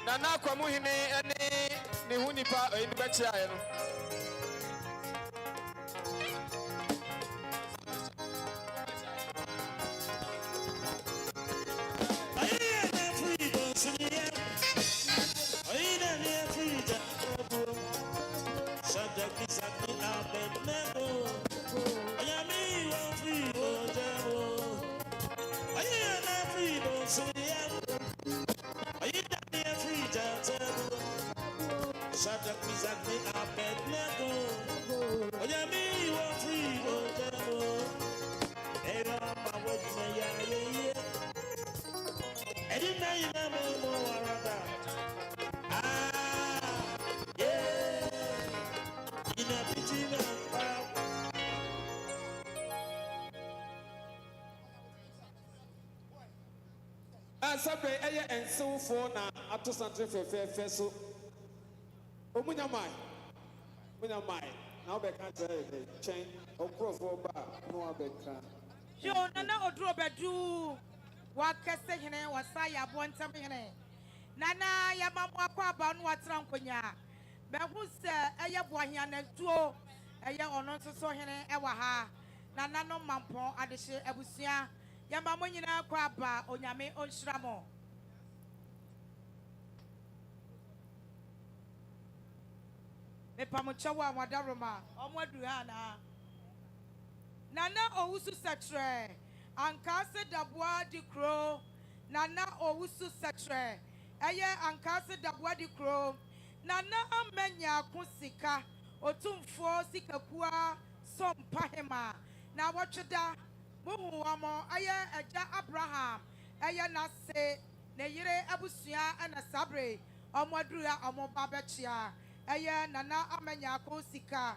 Nana Kwamu ni hunipa ni bechi ya yenu. Sabre eye enso fo na ato santre fefe so omunya mai na obeka tell chen okrofo ba no abeka yo nana odro bedu wa kese hene wasa ya bontam hene nana ya mamu akwa ba no watra nkonya be hu se eye boahia na tuo eye ono nso hene e wa ha nana no mampon adehye abusua Yamba monyina kwa ba onyame onshiramo. Mepamuchawa wadaroma omwaduhana. Nana owusu setre ankase dabwa dikro nana owusu setre eye ankase dabwa dikro nana amenya kusika otumfo sikakua sompahema na watcheda Muhu amo aya eja Abraham aya na se ne yire abusua ana sabre omwadura omobabechia aya nana amenya ko sika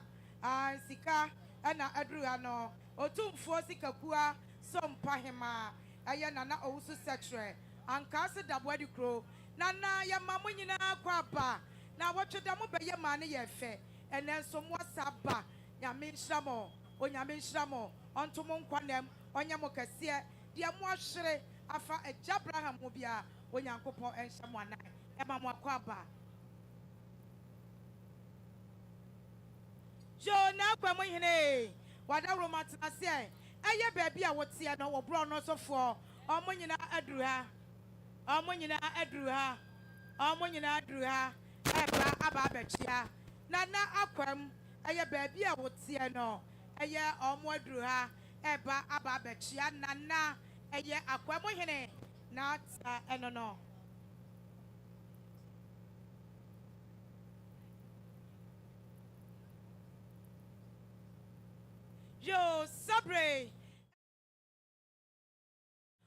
sika ana adura no otumfo sika kua sompahema aya nana owusu setre ankase dabwadi kro nana ya mamunyina kwa ba na watweda mo beye mane ye fe enenso mo saba nyame nhyamo onyame nhyamo ontomo nkwanem onyamo kase dia mo ahwere afa eja Abraham mo bia onyankopon enhyamo anan e ma mo akwa ba jo na kwa mo hene wada romatna se eye baabi a wote no wo bro no sofo omonyina aduha eba aba bechia nana akwam eye baabi a wote no eye omo aduha eba aba bechia nana eye akwam hene na ta enono yo sabre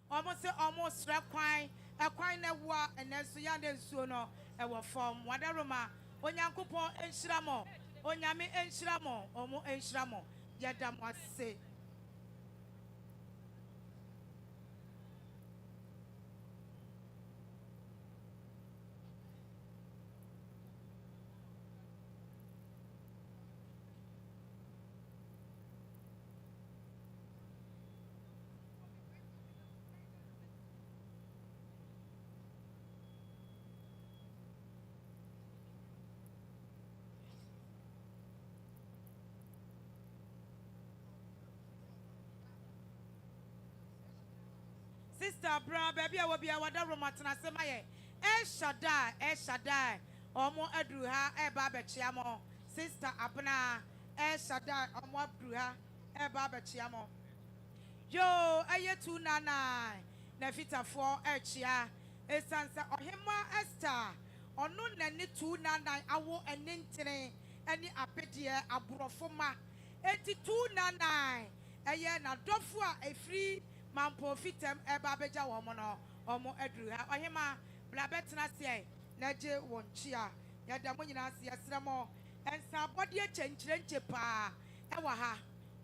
almost rekwan ekwan na wa enenso ya de nsuo no e wo form wadaroma onyankopon enhyiramo onyame enhyiramo omo enhyiramo yedam ase Sister Bra, baby, I will be a water romatana semaye. Shaddai, Omo Edruha, Babachiamo. Sister Abna, Shaddai, Omo Bruha, Babachiamo. Yo, aye 299, Nefita 4 Chia, Esansa, Ohima Esther, or no Nani 299, Awo and Nintene, any apedia, Abrofoma, 8299, aye, na Dofua, a free Mampo Fitem, Babaja Womono, Omo Edruha, Ohima, Blabetna say, Naje won chia, Yadamunina Siasramo, and Sabodia Chenche Pa, Ewaha,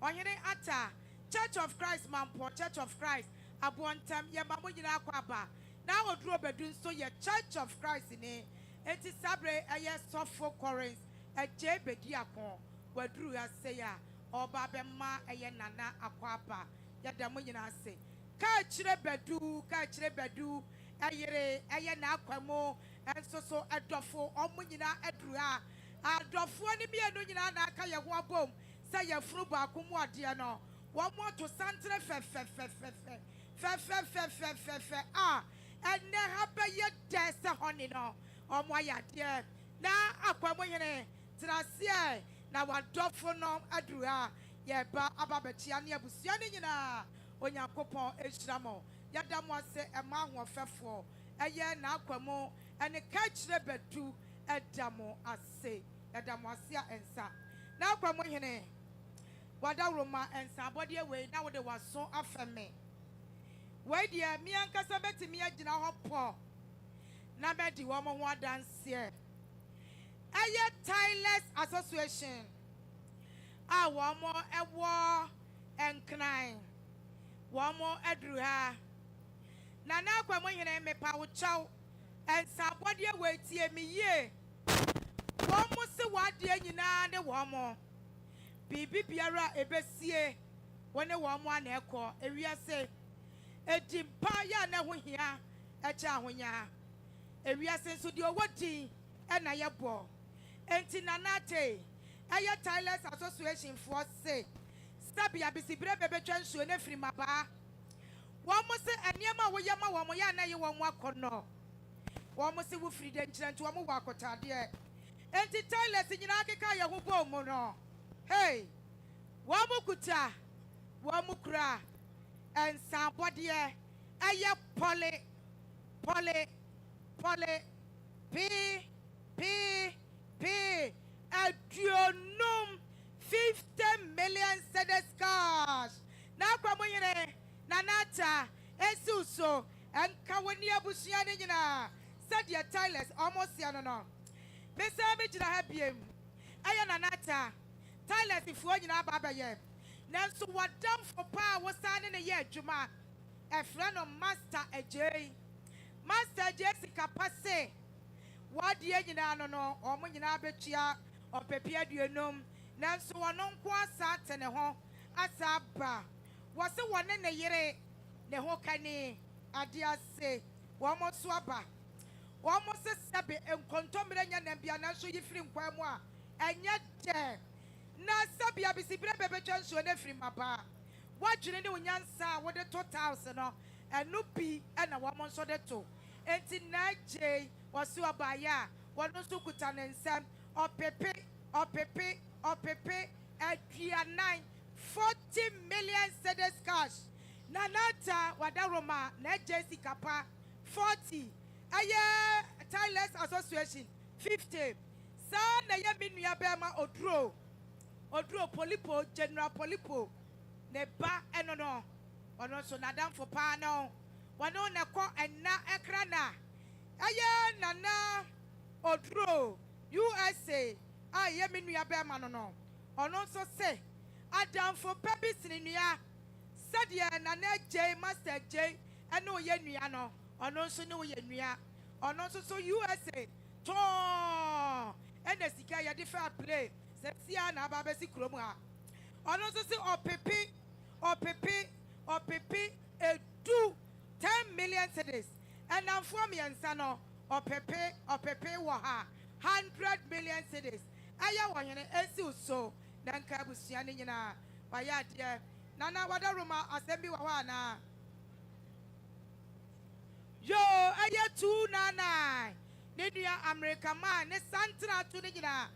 Ohine Ata. Church of Christ, Mampo, Church of Christ, Abountem, Yamamunina Kwaba. Now, a drop a dun so ye Church of Christ in it. It is Sabre, a yes, soft for Corins, a Jebe Diakon, where Drew has say, or Babema, a Yanana Aquapa, Yadamunina say. Kachre Bedu, a yere, a Yanaquamo, and so a dofo, or Munina Edrua, a dofo, and be a Nunina Kaya Wabom, say a fruba, Kumwa Diano. One more to Santre and never yet death honey no or my dear. Now, Aquamoyene, Tracia, now what dofono adrua, ye ba ababetiania busianina, when your coupon eshramo, Yadamo say a man of fefo, a year now quamo, and a catch the bed to a damo as say, Yadamosia and sa. Now, Quamoyene. Wada Roma and somebody away now they was so after me. Why dear me and Casabeti me a general poor. Nabedi woman wa dance here. Aye Tilers Association. Ah, one more a war and crying. One more a druha. Nana Quamoyene me pow chow and somebody away tear me ye. One more say what dear you na the one more. Bibi biara ebesie wone wo mo aneko ewiase edimpa ya na ho hia echa ahonya ewiase nso de owodi na ye bo enti nanate aya Tilers Association for say sabia bisibre bebetwa nsuo na firi maba wo mo se eniema wo yema wo mo ya na ye wo mo akono wo mo se wo firi de nkyerent wo mo wakotade enti Tilers nyina akeka ye ho bo mo no. Hey, Wamukuta, Wamukra, and somebody, Aya Polly, a dronum 50 million cedis cash. Now, Kwamoyene, Nanata, Esuso, and Kawania Bushianina, said your Tilers almost Yano. Miss Savage, I have him. Aya Nanata. Tilers if you na baba ye. Nanso what done for power was signing a year Juma. A friend of Master AJ. Master Jessica Passe. What the engine no or Munina Betia or Pepia Duenum. Nanso one on Quasat and a home. Asaba. Was the one in a year. The Hokani. Adia say. One more swabba. One more sabi and contombrania and Biana so you film Quamoa. And yet there. Na sabia bisibre bebe chanso na free maba wadwene ne onyansa wode 2000 no enu bi na wo monso de to enti na je wasu abaya wono so kuta ne nsam opepe aduanan 40 million cedis cash nanata wadaroma na Jessica pa 40 aye Tilers Association 50 sa na ye minua be ma Odro Polipo, General Polipo, Neba enono, ono so nadam for pano, one on a co and na ekrana. Aya nana Odro, USA, I am in your bear manono, ono so say, Adam for purpose in ya, Sadia Nana J, Master J, and no yenuano, ono so no yenuya, ono so USA, to and the Sikaya different play. Sepsia na babesi kromwa. Ono so say opepe do 10 million cedis. And now for me and sano opepe waha 100 million cedis. Aya wanyene esi uso nanka busiani nyina waya de nana wada roma asembi wawa na ɛyɛ 299 ne nua America man ne santra to ne nyina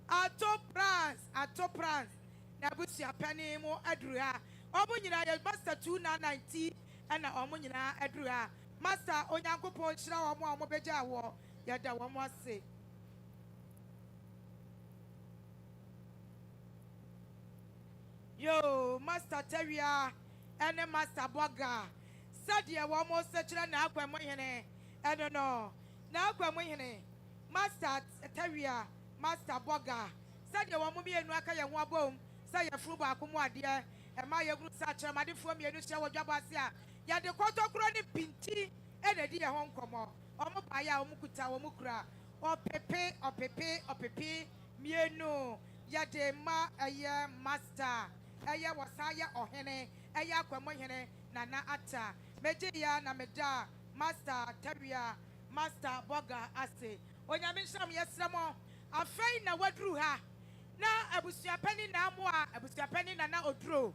ato prance na busua pani mu aduru ha ɔmo nyina yɛ master 290 ɛna ɔmo nyina aduru ha master onyankopɔn hyira ɔmo a ɔmo begya wɔ yɛda ɔmo ase. Yo, Master Teria and Master Boga. Sadia wamo setra na akwa mohene. I don't know. Na akwa mohene. Master Teria, Master Boga. Sadia wamo bi enu aka ye ho abom. Sa ye furu ba ko mu ade. E ma ye gru sa kire ma de fo mi enu hye wo dwabase a. Ya de kotokro ne pinti e na di ye ho nkomo. Omo ba ya omo kuta omo kura. Opepe mienu. Ya de ma eye master. Aya wasaya ohene aya akwamohene nana ata meje ya na meda Master Teria Master Boga ase onyame nham yesramo afei na waduru ha na abusuapani na amoa abusuapani na oduro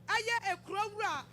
aya ekuro wura